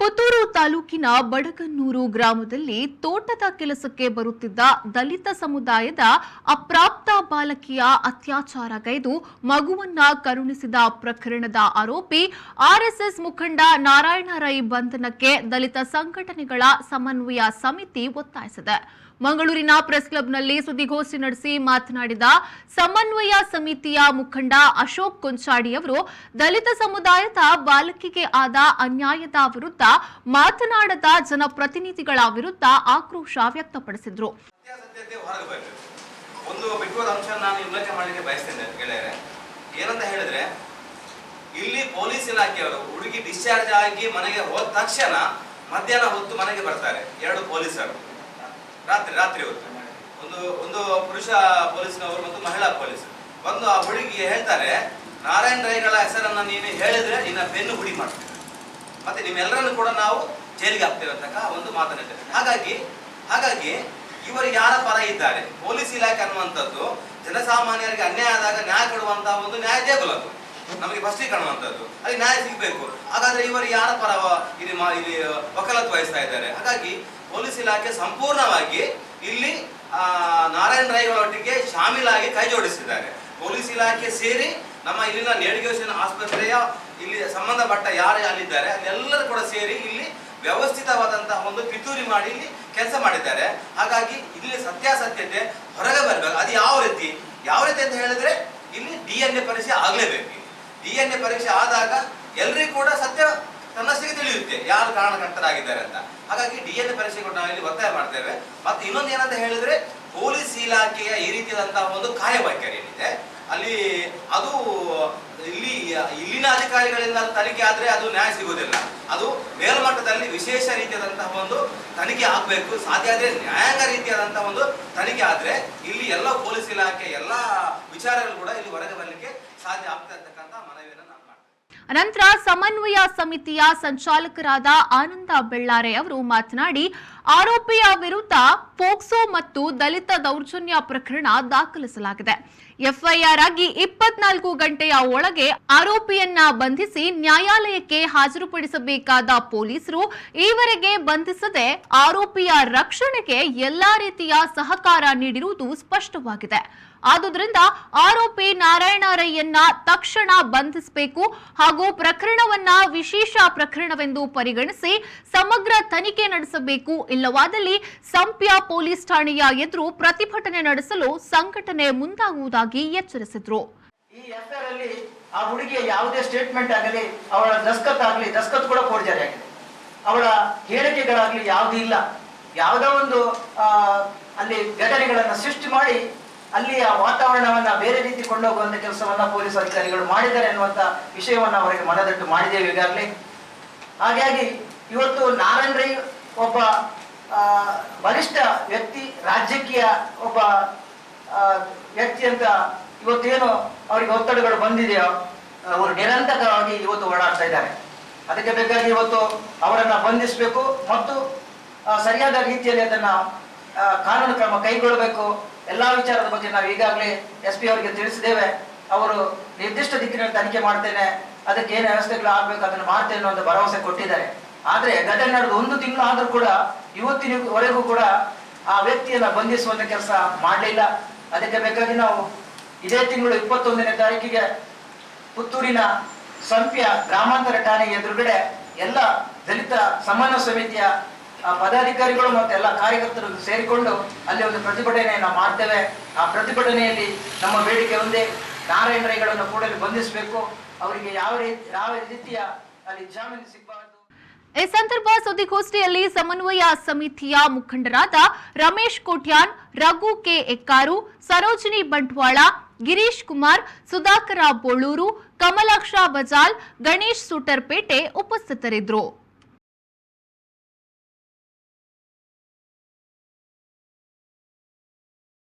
ಪುತ್ತೂರು ತಾಲೂಕಿನ ಬಡಗನ್ನೂರು ಗ್ರಾಮದಲ್ಲಿ ತೋಟದ ಕೆಲಸಕ್ಕೆ ಬರುತ್ತಿದ್ದ ದಲಿತ ಸಮುದಾಯದ ಅಪ್ರಾಪ್ತ ಬಾಲಕಿಯ ಅತ್ಯಾಚಾರಗೈದು ಮಗುವನ್ನ ಕರುಣಿಸಿದ ಪ್ರಕರಣದ ಆರೋಪಿ ಆರ್ಎಸ್ಎಸ್ ಮುಖಂಡ ನಾರಾಯಣ ರೈ ಬಂಧನಕ್ಕೆ ದಲಿತ ಸಂಘಟನೆಗಳ ಸಮನ್ವಯ ಸಮಿತಿ ಒತ್ತಾಯಿಸಿದೆ. ಮಂಗಳೂರಿನ ಪ್ರೆಸ್ ಕ್ಲಬ್ನಲ್ಲಿ ಸುದ್ದಿಗೋಷ್ಠಿ ನಡೆಸಿ ಮಾತನಾಡಿದ ಸಮನ್ವಯ ಸಮಿತಿಯ ಮುಖಂಡ ಅಶೋಕ್ ಕೊಂಚಾಡಿ ಅವರು ದಲಿತ ಸಮುದಾಯದ ಬಾಲಕಿಗೆ ಆದ ಅನ್ಯಾಯದ ವಿರುದ್ಧ ಮಾತನಾಡದ ಜನಪ್ರತಿನಿಧಿಗಳ ವಿರುದ್ಧ ಆಕ್ರೋಶ ವ್ಯಕ್ತಪಡಿಸಿದರು. ಒಂದು ಬಿಟ್ಟುವ ಅಂಶ ನಾನು ಉಲ್ಲೇಖ ಮಾಡಲಿಕ್ಕೆ ಬಯಸ್ತೇನೆ ಗೆಳೆಯರೆ. ಏನಂತ ಹೇಳಿದ್ರೆ, ಇಲ್ಲಿ ಪೊಲೀಸ್ ಇಲಾಖೆಯವರು ಹುಡುಗಿ ಡಿಸ್ಚಾರ್ಜ್ ಆಗಿ ಮನೆಗೆ ಹೋದ ತಕ್ಷಣ ಮಧ್ಯಾಹ್ನ ಹೊತ್ತು ಮನೆಗೆ ಬರ್ತಾರೆ ಎರಡು ಪೊಲೀಸರು. ರಾತ್ರಿ ಹೊತ್ತು ಒಂದು ಪುರುಷ ಪೊಲೀಸ್ನವರು ಮತ್ತು ಮಹಿಳಾ ಪೊಲೀಸ್ ಬಂದು ಆ ಹುಡುಗಿಗೆ ಹೇಳ್ತಾರೆ, ನಾರಾಯಣ ರೈಗಳ ಹೆಸರನ್ನ ನೀನು ಹೇಳಿದ್ರೆ ನಿನ್ನ ಬೆನ್ನು ಹುಡಿ ಮಾಡ್ತೇವೆ, ಮತ್ತೆ ನಿಮ್ಮೆಲ್ಲರನ್ನು ಕೂಡ ನಾವು ಜೈಲಿಗೆ ಹಾಕ್ತೇವೆ ಅಂತ ಒಂದು ಮಾತನಾಡ್ತೇವೆ. ಹಾಗಾಗಿ ಇವರು ಯಾರ ಪರ ಇದ್ದಾರೆ? ಪೊಲೀಸ್ ಇಲಾಖೆ ಅನ್ನುವಂಥದ್ದು ಜನಸಾಮಾನ್ಯರಿಗೆ ಅನ್ಯಾಯ ಆದಾಗ ನ್ಯಾಯ ಕೊಡುವಂತಹ ಒಂದು ನ್ಯಾಯ ದೇಗುಲ, ಅದು ನಮಗೆ ಫಸ್ಟಿಗೆ ಕಾಣುವಂಥದ್ದು, ಅಲ್ಲಿ ನ್ಯಾಯ ಸಿಗಬೇಕು. ಹಾಗಾದ್ರೆ ಇವರು ಯಾರ ಪರ ಇಲ್ಲಿ ವಕಾಲತ್ತು ವಹಿಸ್ತಾ ಇದ್ದಾರೆ? ಹಾಗಾಗಿ ಪೊಲೀಸ್ ಇಲಾಖೆ ಸಂಪೂರ್ಣವಾಗಿ ಇಲ್ಲಿ ನಾರಾಯಣ ರೈಗಳೊಟ್ಟಿಗೆ ಶಾಮೀಲಾಗಿ ಕೈ ಜೋಡಿಸಿದ್ದಾರೆ. ಪೊಲೀಸ್ ಇಲಾಖೆ ಸೇರಿ ನಮ್ಮ ಇಲ್ಲಿನ ನೇಡಿಗೇಷನ್ ಆಸ್ಪತ್ರೆಯ ಇಲ್ಲಿ ಸಂಬಂಧಪಟ್ಟ ಯಾರು ಅಲ್ಲಿದ್ದಾರೆ ಅಲ್ಲೆಲ್ಲರೂ ಕೂಡ ಸೇರಿ ಇಲ್ಲಿ ವ್ಯವಸ್ಥಿತವಾದಂತಹ ಒಂದು ಪಿತೂರಿ ಮಾಡಿ ಇಲ್ಲಿ ಕೆಲಸ ಮಾಡಿದ್ದಾರೆ. ಹಾಗಾಗಿ ಇಲ್ಲಿ ಸತ್ಯಾಸತ್ಯತೆ ಹೊರಗೆ ಬರಬೇಕು. ಅದು ಯಾವ ರೀತಿ ಅಂತ ಹೇಳಿದ್ರೆ, ಇಲ್ಲಿ DNA ಪರೀಕ್ಷೆ ಆಗ್ಲೇಬೇಕು. DNA ಪರೀಕ್ಷೆ ಆದಾಗ ಎಲ್ರಿಗೂ ಕೂಡ ಸತ್ಯ ತನ್ನಷ್ಟಿಗೆ ತಿಳಿಯುತ್ತೆ ಯಾರು ಕಾರಣಕರ್ತರಾಗಿದ್ದಾರೆ ಅಂತ. ಹಾಗಾಗಿ DNA ಪರೀಕ್ಷೆ ಕೂಡ ನಾವು ಇಲ್ಲಿ ಒತ್ತಾಯ ಮಾಡ್ತೇವೆ. ಮತ್ತೆ ಇನ್ನೊಂದು ಏನಂತ ಹೇಳಿದ್ರೆ, ಪೊಲೀಸ್ ಇಲಾಖೆಯ ಈ ರೀತಿಯಾದಂತಹ ಒಂದು ಕಾರ್ಯವೈಖರಿ ಏನಿದೆ ಅಲ್ಲಿ ಅದು ಇಲ್ಲಿನ ಅಧಿಕಾರಿಗಳಿಂದ ತನಿಖೆ ಆದ್ರೆ ಅದು ನ್ಯಾಯ ಸಿಗುವುದಿಲ್ಲ. ಅದು ಮೇಲ್ಮಟ್ಟದಲ್ಲಿ ವಿಶೇಷ ರೀತಿಯಾದಂತಹ ಒಂದು ತನಿಖೆ ಆಗ್ಬೇಕು. ಸಾಧ್ಯ ಆದ್ರೆ ನ್ಯಾಯಾಂಗ ರೀತಿಯಾದಂತಹ ಒಂದು ತನಿಖೆ ಆದ್ರೆ ಇಲ್ಲಿ ಎಲ್ಲ ಪೊಲೀಸ್ ಇಲಾಖೆ ಎಲ್ಲ ವಿಚಾರಗಳು ಕೂಡ ಇಲ್ಲಿ ಹೊರಗೆ ಬರಲಿಕ್ಕೆ ಸಾಧ್ಯ ಆಗ್ತಾ ಇರ್ತಕ್ಕಂಥ ಮನವಿಯನ್ನು ನಾನು ಮಾಡ್ತೇನೆ. ಅನಂತರ ಸಮನ್ವಯ ಸಮಿತಿಯ ಸಂಚಾಲಕರಾದ ಆನಂದ ಬೆಳ್ಳಾರೆ ಅವರು ಮಾತನಾಡಿ, ಆರೋಪಿಯ ವಿರುದ್ಧ ಪೋಕ್ಸೋ ಮತ್ತು ದಲಿತ ದೌರ್ಜನ್ಯ ಪ್ರಕರಣ ದಾಖಲಿಸಲಾಗಿದೆ. ಎಫ್ಐಆರ್ ಆಗಿ 24 ಗಂಟೆಯ ಒಳಗೆ ಆರೋಪಿಯನ್ನ ಬಂಧಿಸಿ ನ್ಯಾಯಾಲಯಕ್ಕೆ ಹಾಜರುಪಡಿಸಬೇಕಾದ ಪೊಲೀಸರು ಈವರೆಗೆ ಬಂಧಿಸದೆ ಆರೋಪಿಯ ರಕ್ಷಣೆಗೆ ಎಲ್ಲಾ ರೀತಿಯ ಸಹಕಾರ ನೀಡಿರುವುದು ಸ್ಪಷ್ಟವಾಗಿದೆ. ಆದುದರಿಂದ ಆರೋಪಿ ನಾರಾಯಣ ರೈಯನ್ನ ತಕ್ಷಣ ಬಂಧಿಸಬೇಕು ಹಾಗೂ ಪ್ರಕರಣವನ್ನ ವಿಶೇಷ ಪ್ರಕರಣವೆಂದು ಪರಿಗಣಿಸಿ ಸಮಗ್ರ ತನಿಖೆ ನಡೆಸಬೇಕು. ಇಲ್ಲವಾದಲ್ಲಿ ಸಂಪ್ಯ ಪೊಲೀಸ್ ಠಾಣೆಯ ಎದುರು ಪ್ರತಿಭಟನೆ ನಡೆಸಲು ಸಂಘಟನೆ ಮುಂದಾಗುವುದಾಗಿ ಎಚ್ಚರಿಸಿದ್ರು. ಈ ಎಫ್ಐಆರ್ ಅಲ್ಲಿ ಆ ಹುಡುಗಿಯ ಯಾವುದೇ ಸ್ಟೇಟ್ಮೆಂಟ್ ಆಗಲಿ, ಅವಳ ದಸ್ಕತ್ ಕೂಡ ಫೋರ್ಜರಿ ಆಗಿದೆ. ಅವಳ ಹೇಳಿಕೆಗಳಾಗ್ಲಿ ಯಾವುದೂ ಇಲ್ಲ. ಯಾವುದೋ ಒಂದು ಅಲ್ಲಿ ಘಟನೆಗಳನ್ನ ಸೃಷ್ಟಿ ಮಾಡಿ ಅಲ್ಲಿಯ ವಾತಾವರಣವನ್ನ ಬೇರೆ ರೀತಿ ಕೊಂಡೋಗುವಂತ ಕೆಲಸವನ್ನ ಪೊಲೀಸ್ ಅಧಿಕಾರಿಗಳು ಮಾಡಿದ್ದಾರೆ ಅನ್ನುವಂತ ವಿಷಯವನ್ನ ಅವರಿಗೆ ಮನದಟ್ಟು ಮಾಡಿದ್ದೇವೆ ಈಗಾಗಲೇ. ಹಾಗಾಗಿ ಇವತ್ತು ನಾರಾಯಣ ರೈ ಒಬ್ಬ ಬಲಿಷ್ಠ ವ್ಯಕ್ತಿ, ರಾಜಕೀಯ ಒಬ್ಬ ವ್ಯಕ್ತಿ ಅಂತ ಇವತ್ತೇನು ಅವರಿಗೆ ಒತ್ತಡಗಳು ಬಂದಿದೆಯೋ ಅವರು ನಿರಂತರವಾಗಿ ಇವತ್ತು ಓಡಾಡ್ತಾ ಇದ್ದಾರೆ. ಅದಕ್ಕೆ ಬೇಕಾಗಿ ಇವತ್ತು ಅವರನ್ನ ಬಂಧಿಸಬೇಕು ಮತ್ತು ಸರಿಯಾದ ರೀತಿಯಲ್ಲಿ ಅದನ್ನ ಕಾನೂನು ಕ್ರಮ ಕೈಗೊಳ್ಳಬೇಕು. ಎಲ್ಲಾ ವಿಚಾರದ ಬಗ್ಗೆ ನಾವು ಈಗಾಗಲೇ SP ಅವರಿಗೆ ತಿಳಿಸಿದ್ದೇವೆ. ಅವರು ನಿರ್ದಿಷ್ಟ ದಿಕ್ಕಿನಲ್ಲಿ ತನಿಖೆ ಮಾಡ್ತೇನೆ, ಅದಕ್ಕೆ ಏನು ವ್ಯವಸ್ಥೆಗಳು ಆಗ್ಬೇಕು ಅದನ್ನು ಮಾಡ್ತೇನೆ ಅನ್ನೋ ಒಂದು ಭರವಸೆ ಕೊಟ್ಟಿದ್ದಾರೆ. ಆದ್ರೆ ಘಟನೆ ನಡೆದು 1 ತಿಂಗಳು ಆದ್ರೂ ಕೂಡ ಇವತ್ತಿನವರೆಗೂ ಕೂಡ ಆ ವ್ಯಕ್ತಿಯನ್ನ ಬಂಧಿಸುವಂತ ಕೆಲಸ ಮಾಡಲಿಲ್ಲ. ಅದಕ್ಕೆ ಬೇಕಾಗಿ ನಾವು ಇದೇ ತಿಂಗಳು 21ನೇ ತಾರೀಕಿಗೆ ಪುತ್ತೂರಿನ ಸಂಪ್ಯ ಗ್ರಾಮಾಂತರ ಠಾಣೆ ಎದುರುಗಡೆ ಎಲ್ಲ ದಲಿತ ಸಮನ್ವಯ ಸಮಿತಿಯ ಪದಾಧಿಕಾರಿಗಳು ಮತ್ತು ಎಲ್ಲ ಕಾರ್ಯಕರ್ತರು ಸೇರಿಕೊಂಡು ಅಲ್ಲಿ ಒಂದು ಪ್ರತಿಭಟನೆಯನ್ನ ಮಾಡ್ತೇವೆ. ಆ ಪ್ರತಿಭಟನೆಯಲ್ಲಿ ನಮ್ಮ ಬೇಡಿಕೆ ಒಂದೇ, ನಾರಾಯಣ ರೈಗಳನ್ನು ಕೂಡಲೇ ಬಂಧಿಸಬೇಕು. ಅವರಿಗೆ ಯಾವ ರೀತಿಯ ಅಲ್ಲಿ ಜಾಮೀನು ಸಿಗಬಾರದು. ಈ ಸಂದರ್ಭ ಸುದ್ದಿಗೋಷ್ಠಿಯಲ್ಲಿ ಸಮನ್ವಯ ಸಮಿತಿಯ ಮುಖಂಡರಾದ ರಮೇಶ್ ಕೋಟ್ಯಾನ್, ರಘು ಕೆ ಎಕ್ಕಾರು, ಸರೋಜಿನಿ ಬಂಟ್ವಾಳ, ಗಿರೀಶ್ ಕುಮಾರ್, ಸುಧಾಕರ ಬೋಳೂರು, ಕಮಲಾಕ್ಷ ಬಜಾಲ್, ಗಣೇಶ್ ಸುಟರ್ಪೇಟೆ ಉಪಸ್ಥಿತರಿದ್ದರು.